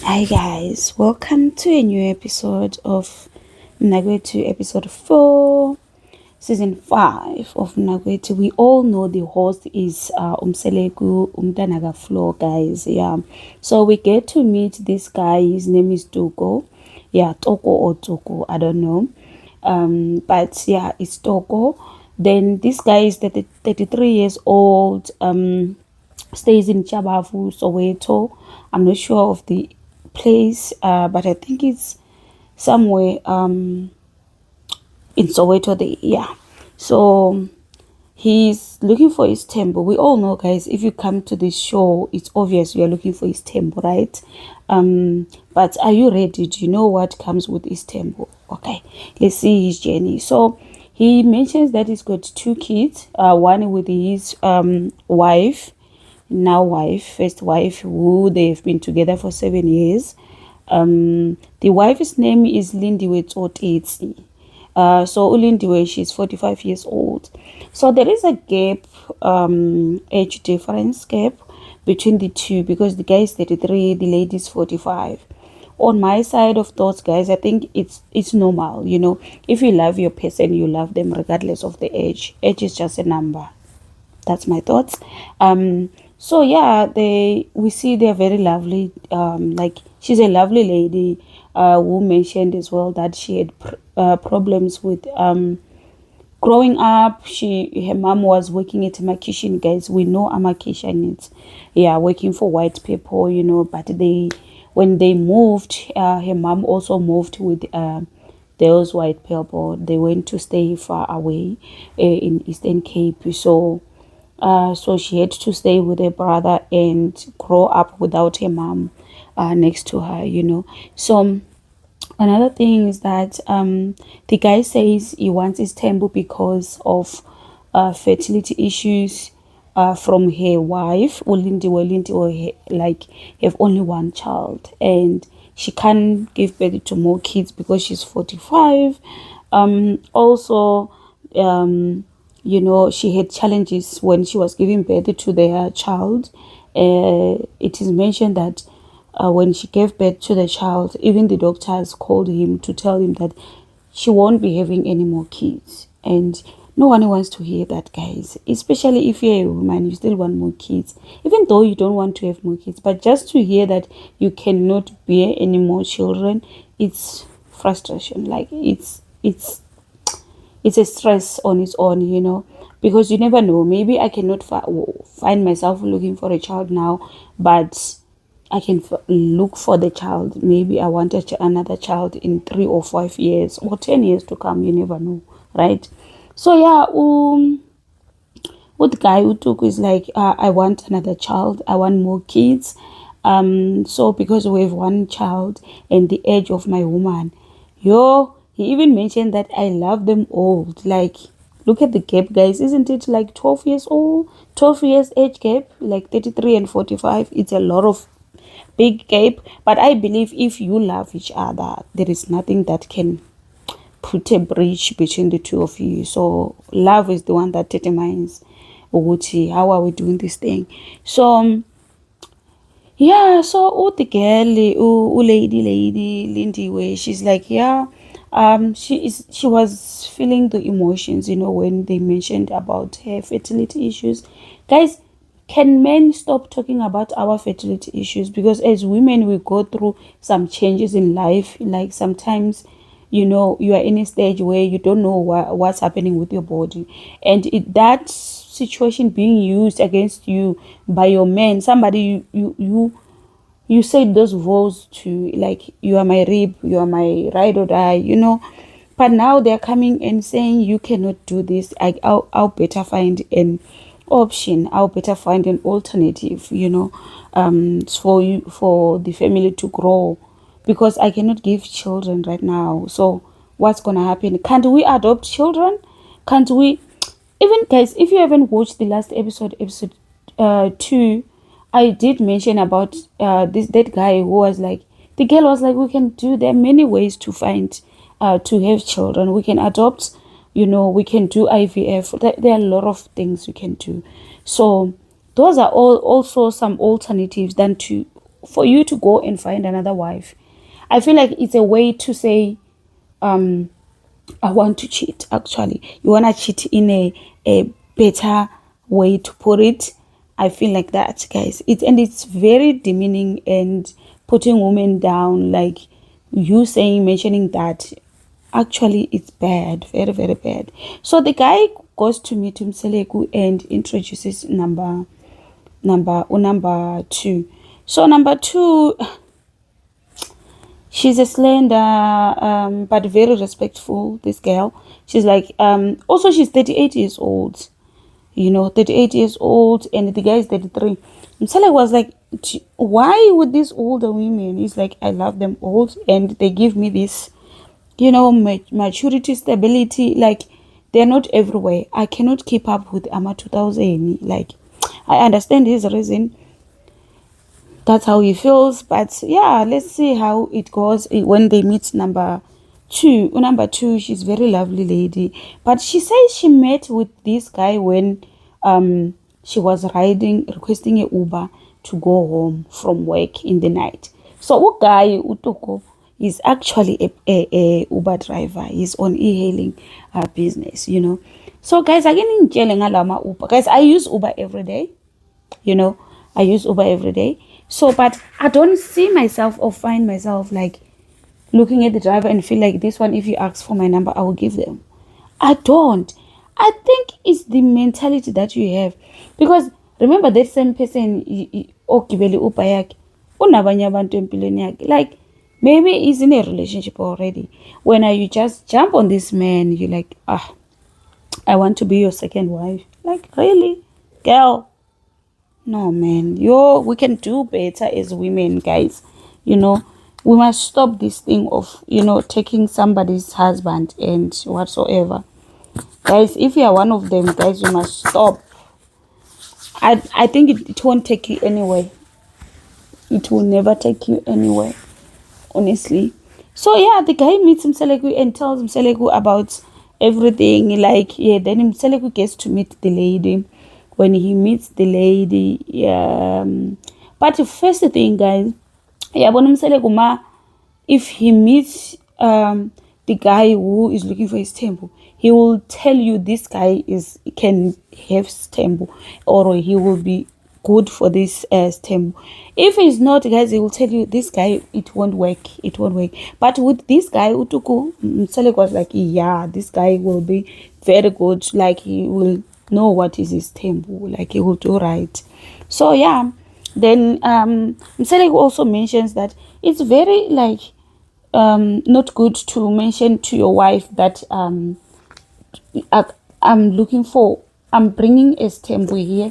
Hi guys, welcome to a new episode of Mnakwethu, episode 4, season 5 of Mnakwethu. We all know the host is Mseleku Umtanaga Floor, guys. Yeah, so we get to meet this guy. His name is Toku. Yeah, Toko or Toku, I don't know. But yeah, it's Toko. Then this guy is 33 years old. Stays in Chabavu, Soweto. I'm not sure of the place, but I think it's somewhere in Soweto. Yeah. So he's looking for his temple. We all know, guys, if you come to this show, it's obvious you are looking for his temple, right? But are you ready? Do you know what comes with his temple? Okay, let's see his journey. So he mentions that he's got two kids, one with his wife, first wife, who they've been together for 7 years. The wife's name is Mnakwethu. So Ulindiwe, she's 45 years old. So there is a gap, age difference gap between the two, because the guy is 33, the lady is 45. On my side of thoughts, guys, I think it's normal. If you love your person, you love them regardless of the age. Age is just a number. That's my thoughts. So yeah, we see they're very lovely. Like, she's a lovely lady, who mentioned as well that she had problems with growing up. Her mom was working at a kitchen, guys. We know a kitchen, it's, yeah, working for white people, but when they moved, her mom also moved with those white people. They went to stay far away, in Eastern Cape. So she had to stay with her brother and grow up without her mom next to her. So another thing is that the guy says he wants his temple because of fertility issues from her wife. Ulindiwe, like, have only one child, and she can't give birth to more kids because she's 45. Also, she had challenges when she was giving birth to their child. It is mentioned that when she gave birth to the child, even the doctors called him to tell him that she won't be having any more kids. And no one wants to hear that, guys. Especially if you're a woman, you still want more kids, even though you don't want to have more kids. But just to hear that you cannot bear any more children, it's frustration. Like, it's a stress on its own, because you never know. Maybe I cannot find myself looking for a child now, but I can look for the child. Maybe I want another child in 3 or 5 years or 10 years to come. You never know, right? So yeah, what the guy who took is like, I want another child. I want more kids. So because we have one child and the age of my woman, he even mentioned that I love them old. Like, look at the gap, guys. Isn't it like 12 years old? 12 years age gap, like 33 and 45. It's a lot of big gap. But I believe if you love each other, there is nothing that can put a bridge between the two of you. So love is the one that determines how are we doing this thing. So yeah, so the girl, lady Lindy, she's like, yeah, she was feeling the emotions, when they mentioned about her fertility issues. Guys, can men stop talking about our fertility issues? Because as women, we go through some changes in life. Like, sometimes, you are in a stage where you don't know what's happening with your body, and that situation being used against you by your man, somebody you said those vows to, like, you are my rib, you are my ride or die. But now they're coming and saying you cannot do this. I'll better find an option. I'll better find an alternative, for you, for the family to grow, because I cannot give children right now. So what's gonna happen? Can't we adopt children? Can't we? Even, guys, if you haven't watched the last episode 2, I did mention about that guy who was like, the girl was like, we can do, there are many ways to find to have children. We can adopt, we can do IVF. There are a lot of things we can do. So those are all also some alternatives than to for you to go and find another wife. I feel like it's a way to say, I want to cheat. Actually, you want to cheat in a better way to put it. I feel like that, guys. It's very demeaning and putting women down. Like you saying, mentioning that. Actually, it's bad, very, very bad. So the guy goes to meet Mseleku and introduces number two. So number two, she's a slender, but very respectful. This girl, she's like, also she's 38 years old. 38 years old, and the guy is 33. Mseleku was like, why would these older women? He's like, I love them old, and they give me this maturity, stability. Like, they're not everywhere. I cannot keep up with Ama 2000. Like, I understand his reason. That's how he feels. But yeah, let's see how it goes when they meet number two. Number two, she's very lovely lady. But she says she met with this guy when she was requesting a Uber to go home from work in the night. So guy Utoko is actually a Uber driver. He's on e-hailing business, So guys, again in Uber. Guys, I use Uber every day. I use Uber every day. So, but I don't see myself or find myself like looking at the driver and feel like this one, if you ask for my number, I will give them. I don't. I think it's the mentality that you have. Because remember that same person, like maybe he's in a relationship already. When you just jump on this man, you're like, I want to be your second wife. Like, really? Girl. No, man. We can do better as women, guys. We must stop this thing of, taking somebody's husband and whatsoever. Guys, if you are one of them, guys, you must stop. I think it won't take you anywhere. It will never take you anywhere, honestly. So yeah, the guy meets Mseleku and tells Mseleku about everything. Like, yeah, then Mseleku gets to meet the lady. When he meets the lady, but the first thing, guys, Mseleku, if he meets the guy who is looking for his temple, he will tell you this guy can have temple, or he will be good for this temple. If he's not, guys, he will tell you this guy, it won't work. But with this guy Utuku, Mseleku was like, yeah, this guy will be very good. Like, he will know what is his temple. Like, he will do right. So yeah, then Mseleku also mentions that it's very like not good to mention to your wife that I'm bringing isithembu here.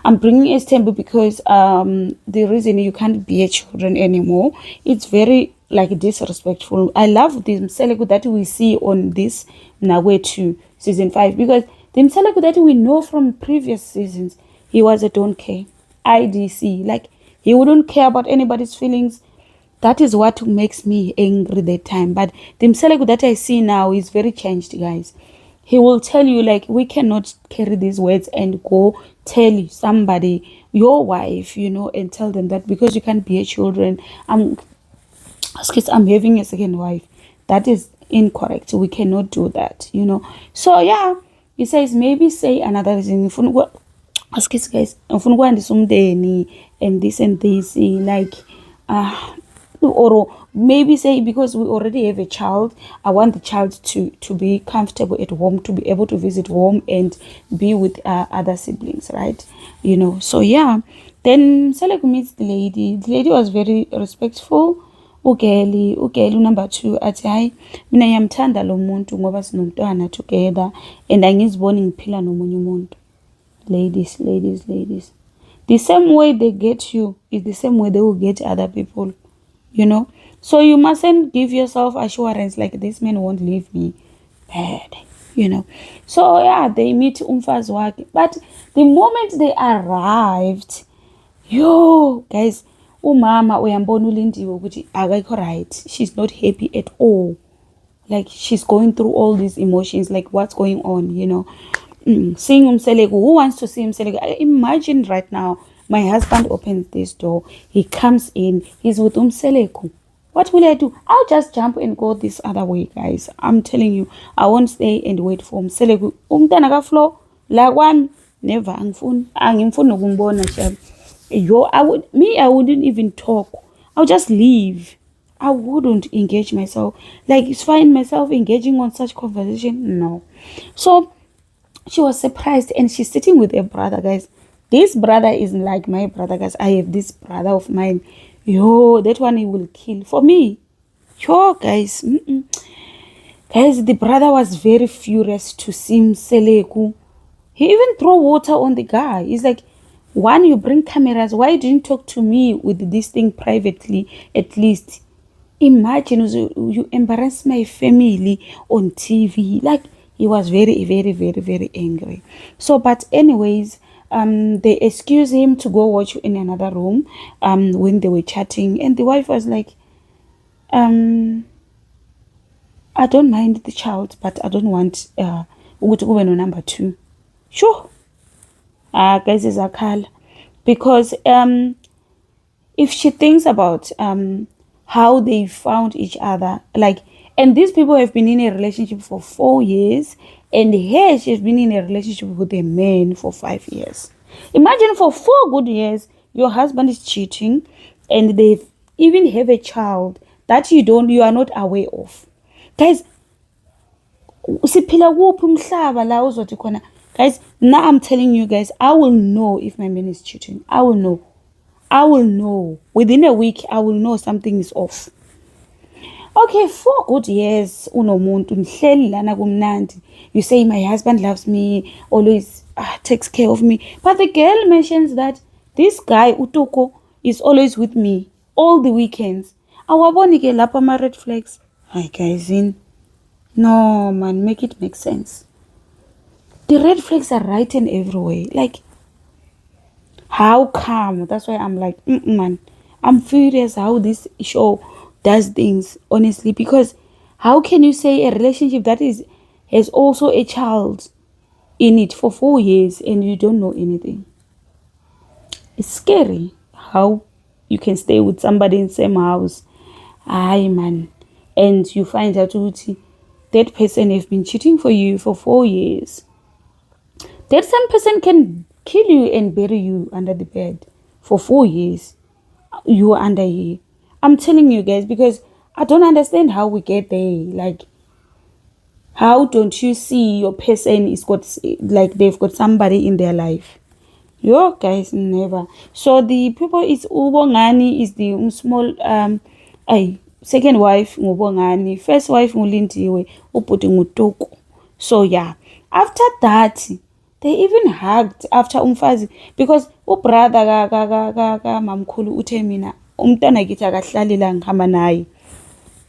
I'm bringing isithembu because the reason you can't bear children anymore, it's very like disrespectful. I love the Mseleku that we see on this Mnakwethu season 5, because the Mseleku that we know from previous seasons, he was a don't care IDC. Like, he wouldn't care about anybody's feelings. That is what makes me angry that time. But the Mseleku that I see now is very changed, guys. He will tell you, like, we cannot carry these words and go tell somebody, your wife, and tell them that because you can't bear children, I'm having a second wife. That is incorrect. We cannot do that, So yeah, he says maybe say another reason. Guys, and this and this, like, or maybe say because we already have a child, I want the child to be comfortable at home, to be able to visit home and be with other siblings, right? So yeah, then Mseleku meets the lady. The lady was very respectful. Ugeli number 2 athi, hayi, mina ngiyamthanda lo muntu ngoba sinomntwana together and angiziboni ngiphila nomunye umuntu. Ladies, the same way they get you is the same way they will get other people, so you mustn't give yourself assurance like this man won't leave me bad, So yeah, they meet umfazi wakhe, but the moment they arrived, guys, umama uyambona ulindiwe ukuthi akekho right. She's not happy at all. Like, she's going through all these emotions, like what's going on, seeing Mseleku. Who wants to see Mseleku? Imagine right now, my husband opens this door. He comes in. He's with Mseleku. What will I do? I'll just jump and go this other way, guys. I'm telling you, I won't stay and wait for Mseleku. Umntana ka floor, la kwami, never. Angimfuni ukumbona shem. I wouldn't even talk. I'll just leave. I wouldn't engage myself. Like, find myself engaging on such conversation. No. So she was surprised, and she's sitting with her brother, guys. This brother isn't like my brother, guys. I have this brother of mine. Yo, that one he will kill for me. Yo, guys. Guys, the brother was very furious to see Mseleku. He even threw water on the guy. He's like, one, you bring cameras. Why didn't you talk to me with this thing privately, at least? Imagine you embarrass my family on TV. Like, he was very, very, very, very angry. So, but anyways, they excused him to go watch in another room when they were chatting. And the wife was like, I don't mind the child, but I don't want number 2. Sure. Guys, is a call. Because if she thinks about how they found each other, like, and these people have been in a relationship for 4 years, and here she has been in a relationship with a man for 5 years. Imagine for 4 good years, your husband is cheating, and they even have a child that you are not aware of. Guys, guys, now I'm telling you guys, I will know if my man is cheating. I will know. I will know. Within a week, I will know something is off. Okay, 4 good years, you say my husband loves me, always takes care of me. But the girl mentions that this guy, Toku, is always with me all the weekends. Awabonike lapha ma red flags. Hi guys, no man, make it make sense. The red flags are written everywhere. Like, how come? That's why I'm like, man, I'm furious how this show does things, honestly. Because how can you say a relationship that has also a child in it for 4 years and you don't know anything? It's scary how you can stay with somebody in the same house. Aye, man. And you find out that person has been cheating for you for 4 years. That same person can kill you and bury you under the bed for 4 years. You are under here. I'm telling you guys, because I don't understand how we get there. Like, how don't you see your person is got, like, they've got somebody in their life? Yo, guys, never. So the people is Ubongani is the small second wife ngubongani, first wife ngulindiwe, ubhuti nguToku. So yeah, after that they even hugged after umfazi, because ubrother ka mamkhulu uthe mina umntana kithi akahlali la ngihamba naye.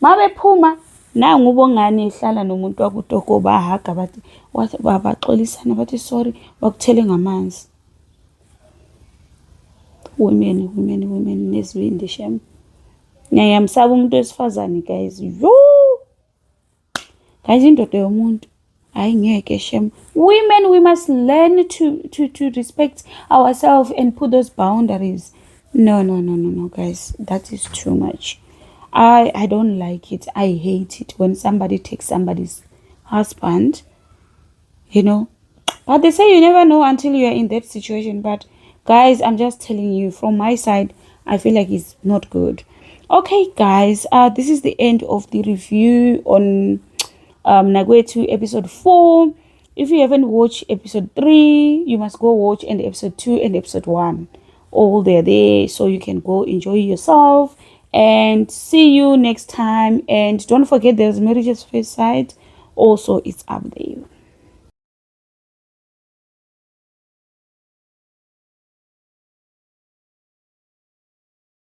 Mabephuma nangu ubongani ehlala nomuntu wakuToku, bahaga bathi baxolisana bathi sorry, bakuthele ngamanzi. Women nezibindi shem. Ngiyamsaba umuntu wesifazane, guys. Yo, guys, indoda yomuntu ayingeke shem. Women, we must learn to respect ourselves and put those boundaries. No, guys, that is too much. I don't like it. I hate it when somebody takes somebody's husband, you know. But they say you never know until you are in that situation. But guys, I'm just telling you, from my side, I feel like it's not good. Okay, guys, this is the end of the review on Mnakwethu episode 4. If you haven't watched episode 3, you must go watch, and episode 2 and episode 1. All they're there, so you can go enjoy yourself. And see you next time. And don't forget, there's Marriage's First Sight. Also, it's up there.